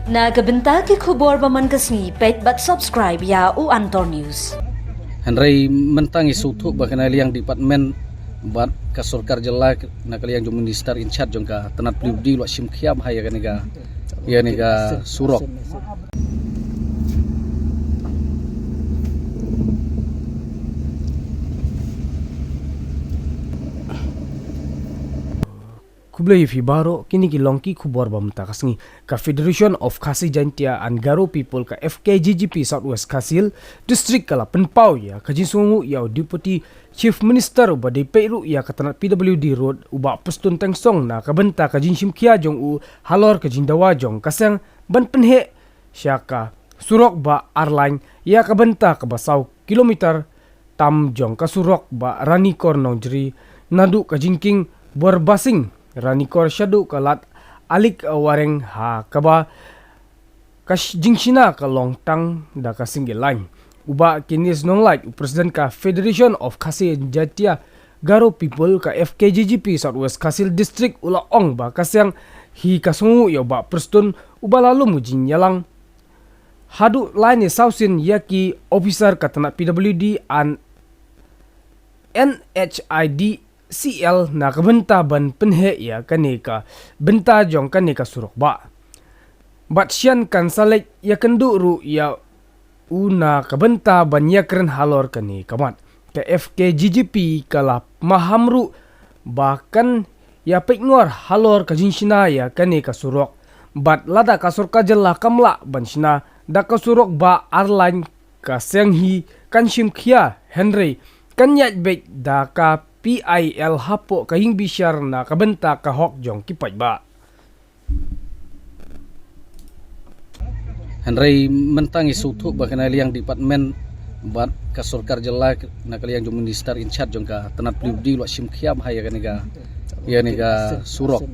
Nagabenta ki khubor baman kasni pet bat subscribe ya u Antor News. Henry mentangi sutu bahkan yang departemen bat kasurkar jelak nakali yang minister in charge jongka tenat pribadi lo sim khiam haya kanega surok. Kublai fi baro kini ki longki kubor bamta kasngi ka Federation of Khasi Jantia and Garo People ka FKGGP Southwest Khasil District kala penpau ya kajinsungu ya Deputy Chief Minister uba DPRU ya katanat PWD Road uba pustun tengsong na kabenta kajinsim kia jong u halor kajindawa jong kaseng ban penhe syaka surok ba arline ya kabenta kabasau kilometer tam jong kasurok ba ranikor nong jeri nadu kajingking berbasing Ranikor syadu kalat alik wareng ha kaba kas jingsina ka longtang da ka single line uba kinis nong like presiden ka Federation of Khasi Jantia Garo People ka FKGGP Southwest Khasil District ula ong ba kasyang hi kasungu ya ba prestun uba lalu mujin yalang hadu line sausin yaki officer katana PWD an NHID CL na kabenta ban penhe ya kaneka benta jong kaneka surok ba bat sian kan salek ya kendu ru ya una kabenta ban ya keren halor kani kamat ke FKGGP kala mahamru bahkan ya pekngor halor kajinsina ya kaneka surok bat lada kasur kajela kamla ban sina da kasurok ba arline ka senghi kanshim khia Henry kanyat bek da ka PIL hapo kahing bisyar na kabenta kahok jong kipaj ba. Henry mentangi sutu bahkan yang departemen bat kasurkar jelak nakali yang minister in charge jongka tenat pribadi lo sim khiam haya kanega surok.